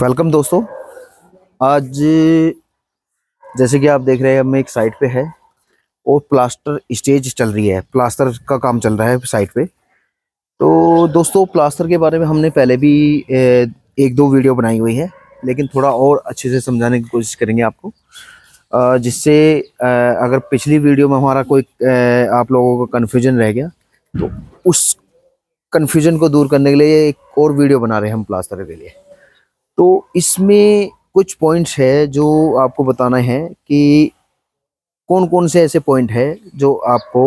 Welcome दोस्तों। आज जैसे कि आप देख रहे हैं हम एक साइट पे है और प्लास्टर स्टेज चल रही है, प्लास्टर का काम चल रहा है साइट पे। तो दोस्तों प्लास्टर के बारे में हमने पहले भी एक दो वीडियो बनाई हुई है, लेकिन थोड़ा और अच्छे से समझाने की कोशिश करेंगे आपको। जिससे अगर पिछली वीडियो में हमारा कोई आप लोगों का कन्फ्यूजन रह गया तो उस कन्फ्यूजन को दूर करने के लिए एक और वीडियो बना रहे हैं हम प्लास्टर के लिए। तो इसमें कुछ पॉइंट्स है जो आपको बताना है कि कौन कौन से ऐसे पॉइंट है जो आपको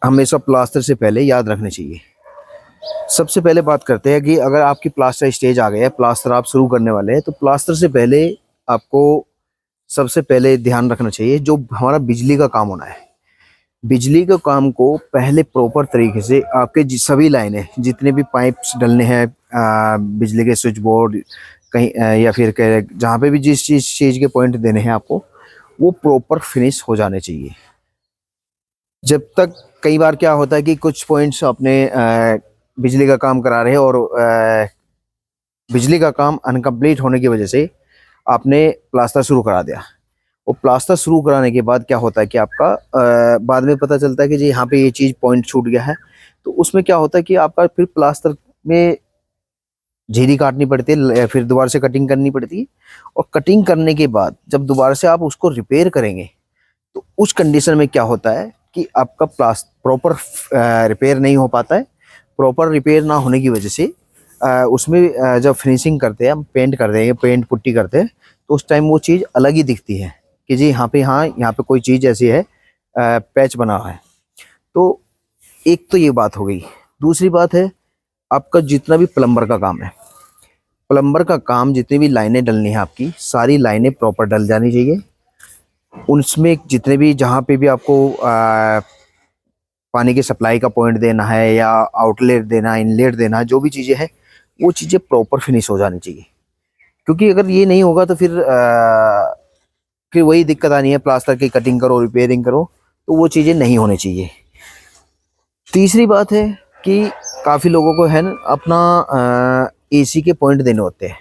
हमेशा प्लास्टर से पहले याद रखने चाहिए। सबसे पहले बात करते हैं कि अगर आपकी प्लास्टर स्टेज आ गया है, प्लास्टर आप शुरू करने वाले हैं, तो प्लास्टर से पहले आपको सबसे पहले ध्यान रखना चाहिए जो हमारा बिजली का काम होना है। बिजली के काम को पहले प्रॉपर तरीके से आपके सभी लाइनें, जितने भी पाइप्स डलने हैं, बिजली के स्विच बोर्ड कहीं या फिर जहाँ पे भी जिस चीज़ के पॉइंट देने हैं आपको, वो प्रॉपर फिनिश हो जाने चाहिए। जब तक कई बार क्या होता है कि कुछ पॉइंट्स अपने बिजली का काम करा रहे हैं और बिजली का काम अनकम्प्लीट होने की वजह से आपने प्लास्टर शुरू करा दिया। और प्लास्टर शुरू कराने के बाद क्या होता है कि आपका बाद में पता चलता है कि जी यहाँ पे ये चीज़ पॉइंट छूट गया है। तो उसमें क्या होता है कि आपका फिर प्लास्टर में झिरी काटनी पड़ती है या फिर दोबारा से कटिंग करनी पड़ती है। और कटिंग करने के बाद जब दोबारा से आप उसको रिपेयर करेंगे तो उस कंडीशन में क्या होता है कि आपका प्रॉपर रिपेयर नहीं हो पाता है। प्रॉपर रिपेयर ना होने की वजह से उसमें जब फिनिशिंग करते हैं, हम पेंट करते हैं, पेंट पुट्टी करते हैं, तो उस टाइम वो चीज़ अलग ही दिखती है कि जी यहाँ पे, हाँ यहाँ पे कोई चीज़ ऐसी है, पैच बना हुआ है। तो एक तो ये बात हो गई। दूसरी बात है आपका जितना भी प्लम्बर का काम है, प्लम्बर का काम जितनी भी लाइनें डलनी है आपकी सारी लाइनें प्रॉपर डल जानी चाहिए। उसमें जितने भी जहाँ पे भी आपको पानी की सप्लाई का पॉइंट देना है या आउटलेट देना, इनलेट देना, जो भी चीज़ें हैं वो चीज़ें प्रॉपर फिनिश हो जानी चाहिए। क्योंकि अगर ये नहीं होगा तो फिर वही दिक्कत आनी है, प्लास्टर की कटिंग करो, रिपेयरिंग करो, तो वो चीज़ें नहीं होनी चाहिए। तीसरी बात है कि काफ़ी लोगों को है ना अपना एसी के पॉइंट देने होते हैं।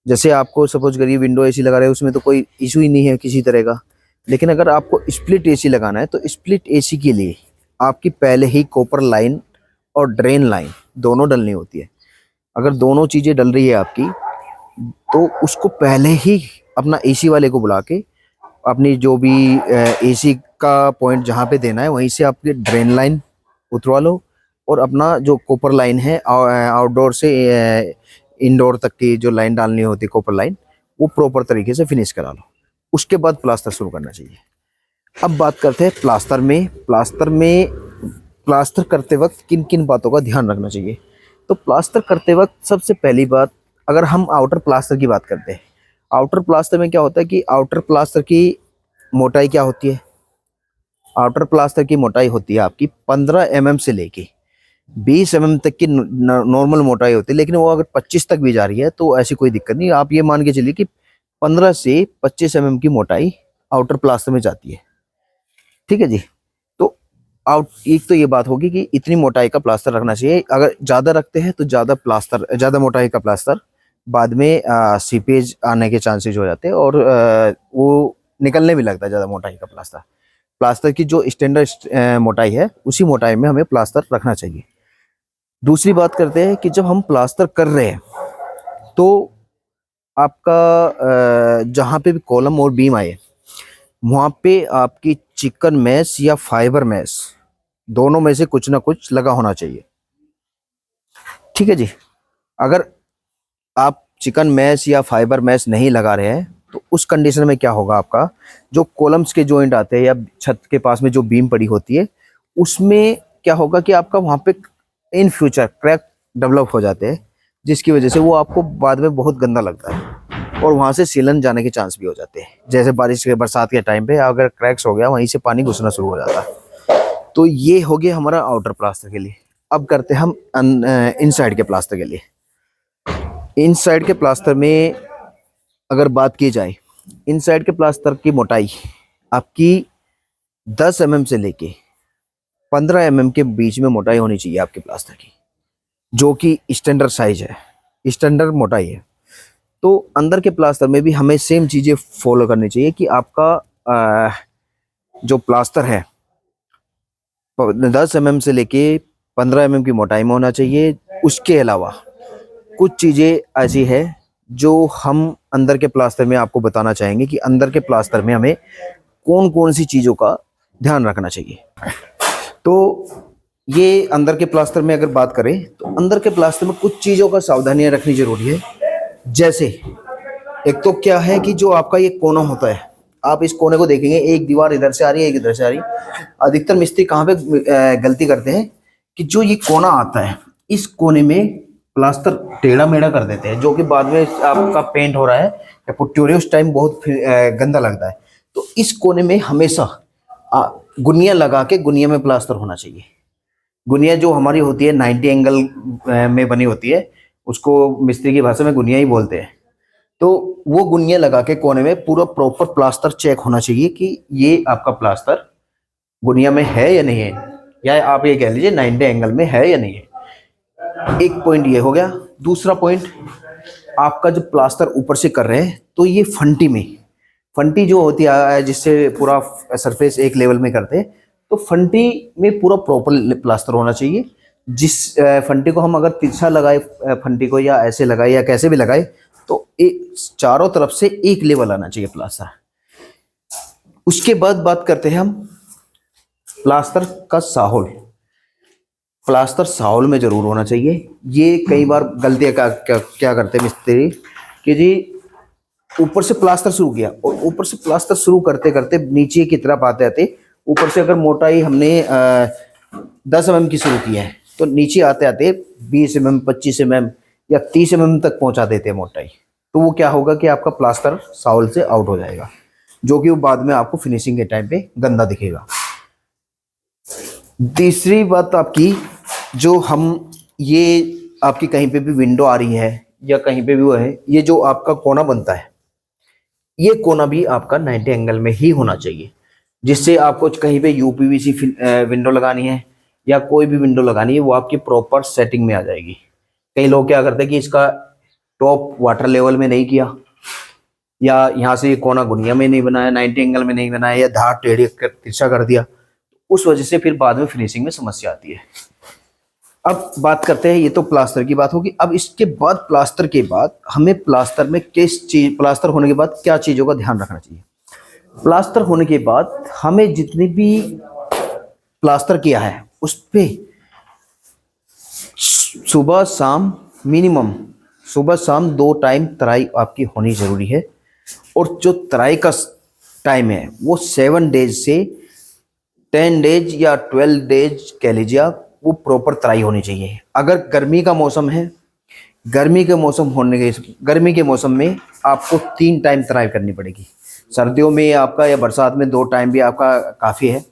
जैसे आपको सपोज करिए विंडो एसी लगा रहे हैं, उसमें तो कोई इशू ही नहीं है किसी तरह का। लेकिन अगर आपको स्प्लिट एसी लगाना है तो स्प्लिट एसी के लिए आपकी पहले ही कॉपर लाइन और ड्रेन लाइन दोनों डलनी होती है। अगर दोनों चीज़ें डल रही है आपकी तो उसको पहले ही अपना एसी वाले को बुला के अपनी जो भी एसी का पॉइंट जहाँ पे देना है वहीं से आपकी ड्रेन लाइन उतरवा लो और अपना जो कॉपर लाइन है आउटडोर से इंडोर तक की जो लाइन डालनी होती है कॉपर लाइन, वो प्रॉपर तरीके से फिनिश करा लो। उसके बाद प्लास्टर शुरू करना चाहिए। अब बात करते हैं प्लास्टर करते वक्त किन किन बातों का ध्यान रखना चाहिए। तो प्लास्टर करते वक्त सबसे पहली बात, अगर हम आउटर प्लास्टर की बात करते हैं, आउटर प्लास्टर में क्या होता है कि आउटर प्लास्टर की मोटाई क्या होती है? आउटर प्लास्टर की मोटाई होती है आपकी 15 mm से लेके 20 mm तक की नॉर्मल मोटाई होती है। लेकिन वो अगर 25 तक भी जा रही है तो ऐसी कोई दिक्कत नहीं, आप ये मान के चलिए कि 15 से 25 mm की मोटाई आउटर प्लास्टर में जाती है। ठीक है जी। तो एक तो ये बात होगी कि इतनी मोटाई का प्लास्टर रखना चाहिए। अगर ज़्यादा रखते हैं तो ज़्यादा मोटाई का प्लास्टर बाद में सीपेज आने के चांसेस हो जाते हैं और वो निकलने भी लगता है ज़्यादा मोटाई का प्लास्टर। प्लास्टर की जो स्टैंडर्ड मोटाई है उसी मोटाई में हमें प्लास्टर रखना चाहिए। दूसरी बात करते हैं कि जब हम प्लास्टर कर रहे हैं तो आपका जहाँ पे भी कॉलम और बीम आए वहाँ पे आपकी चिकन मैश या फाइबर मैश दोनों में से कुछ ना कुछ लगा होना चाहिए। ठीक है जी। अगर आप चिकन मैश या फाइबर मैश नहीं लगा रहे हैं तो उस कंडीशन में क्या होगा, आपका जो कॉलम्स के जॉइंट आते हैं या छत के पास में जो बीम पड़ी होती है उसमें क्या होगा कि आपका वहाँ पे इन फ्यूचर क्रैक डेवलप हो जाते हैं, जिसकी वजह से वो आपको बाद में बहुत गंदा लगता है और वहाँ से सीलन जाने के चांस भी हो जाते हैं। जैसे बारिश के बरसात के टाइम पे अगर क्रैक्स हो गया वहीं से पानी घुसना शुरू हो जाता है। तो ये हो गया हमारा आउटर प्लास्टर के लिए। अब करते हैं हम इनसाइड के प्लास्टर के लिए। इनसाइड के प्लास्टर में अगर बात की जाए, इनसाइड के प्लास्टर की मोटाई आपकी 10 mm से लेके 15 mm के बीच में मोटाई होनी चाहिए आपके प्लास्टर की। जो कि स्टैंडर्ड साइज है, स्टैंडर्ड मोटाई है। तो अंदर के प्लास्टर में भी हमें सेम चीज़ें फॉलो करनी चाहिए कि आपका जो प्लास्टर है 10 mm से लेके 15 mm की मोटाई में होना चाहिए। उसके अलावा कुछ चीज़ें ऐसी है जो हम अंदर के प्लास्टर में आपको बताना चाहेंगे कि अंदर के प्लास्टर में हमें कौन कौन सी चीज़ों का ध्यान रखना चाहिए। तो ये अंदर के प्लास्टर में अगर बात करें तो अंदर के प्लास्टर में कुछ चीज़ों का सावधानियां रखनी जरूरी है। जैसे एक तो क्या है कि जो आपका ये कोना होता है, आप इस कोने को देखेंगे, एक दीवार इधर से आ रही है, एक इधर से आ रही है। अधिकतर मिस्त्री कहाँ पे गलती करते हैं कि जो ये कोना आता है इस कोने में प्लास्टर टेढ़ा मेढ़ा कर देते हैं, जो कि बाद में आपका पेंट हो रहा है या पुट्टी हो रही है उस टाइम बहुत गंदा लगता है। तो इस कोने में हमेशा गुनिया लगा के गुनिया में प्लास्टर होना चाहिए। गुनिया जो हमारी होती है 90 एंगल में बनी होती है, उसको मिस्त्री की भाषा में गुनिया ही बोलते हैं। तो वो गुनिया लगा के कोने में पूरा प्रॉपर प्लास्टर चेक होना चाहिए कि ये आपका प्लास्टर गुनिया में है या नहीं है, या आप ये कह लीजिए 90 एंगल में है या नहीं है। एक पॉइंट ये हो गया। दूसरा पॉइंट, आपका जब प्लास्टर ऊपर से कर रहे हैं तो ये फंटी जो होती है जिससे पूरा सरफेस एक लेवल में करते हैं, तो फंटी में पूरा प्रॉपर प्लास्टर होना चाहिए। जिस फंटी को हम अगर तिरछा लगाए फंटी को, या ऐसे लगाए या कैसे भी लगाए, तो चारों तरफ से एक लेवल आना चाहिए प्लास्टर। उसके बाद बात करते हैं हम प्लास्टर का साहुल। प्लास्टर साहुल में जरूर होना चाहिए। ये कई बार गलतियां क्या करते हैं मिस्त्री कि जी ऊपर से प्लास्टर शुरू किया, और ऊपर से प्लास्टर शुरू करते करते नीचे की तरफ आते आते ऊपर से अगर मोटाई हमने 10 mm की शुरू की है, तो नीचे आते आते 20 mm 25 mm या 30 mm तक पहुंचा देते हैं मोटाई। तो वो क्या होगा कि आपका प्लास्टर साहुल से आउट हो जाएगा, जो कि वो बाद में आपको फिनिशिंग के टाइम पे गंदा दिखेगा। तीसरी बात आपकी, जो हम ये आपकी कहीं पे भी विंडो आ रही है या कहीं पे भी वो है, ये जो आपका कोना बनता है, ये कोना भी आपका 90 एंगल में ही होना चाहिए। जिससे आपको कहीं पे यूपीवीसी विंडो लगानी है या कोई भी विंडो लगानी है, वो आपकी प्रॉपर सेटिंग में आ जाएगी। कई लोग क्या करते हैं कि इसका टॉप वाटर लेवल में नहीं किया, या यहाँ से कोना गुनिया में नहीं बनाया, 90 एंगल में नहीं बनाया, या धार टेढ़ी तिरछा कर दिया, उस वजह से फिर बाद में फिनिशिंग में समस्या आती है। अब बात करते हैं, ये तो प्लास्टर की बात होगी। अब इसके बाद प्लास्टर के बाद हमें प्लास्टर में किस चीज, प्लास्टर होने के बाद क्या चीज़ों का ध्यान रखना चाहिए। प्लास्टर होने के बाद हमें जितनी भी प्लास्टर किया है उस पे सुबह शाम मिनिमम, सुबह शाम 2 टाइम तराई आपकी होनी जरूरी है। और जो तराई का टाइम है वो 7 डेज से 10 डेज या 12 डेज कह लीजिए आप, वो प्रॉपर तराई होनी चाहिए। अगर गर्मी का मौसम है, गर्मी के मौसम में आपको 3 टाइम तराई करनी पड़ेगी। सर्दियों में आपका या बरसात में 2 टाइम भी आपका काफ़ी है,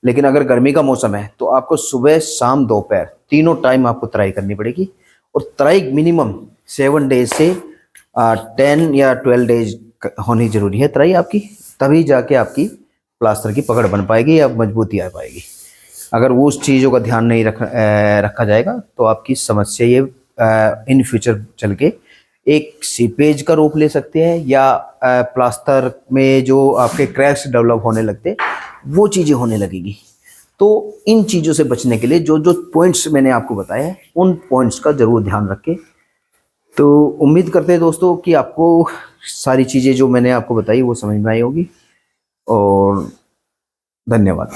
लेकिन अगर गर्मी का मौसम है तो आपको सुबह शाम दोपहर तीनों टाइम आपको तराई करनी पड़ेगी। और तराई मिनिमम 7 डेज से 10 या 12 डेज होनी जरूरी है तराई आपकी, तभी जाके आपकी प्लास्टर की पकड़ बन पाएगी या मजबूती आ पाएगी। अगर वो उस चीज़ों का ध्यान नहीं रखा जाएगा तो आपकी समस्या ये इन फ्यूचर चल के एक सीपेज का रूप ले सकते हैं, या प्लास्टर में जो आपके क्रैक्स डेवलप होने लगते वो चीज़ें होने लगेगी। तो इन चीज़ों से बचने के लिए जो जो पॉइंट्स मैंने आपको बताए हैं, उन पॉइंट्स का ज़रूर ध्यान रखें। तो उम्मीद करते हैं दोस्तों कि आपको सारी चीज़ें जो मैंने आपको बताई वो समझ में आई होगी, और धन्यवाद।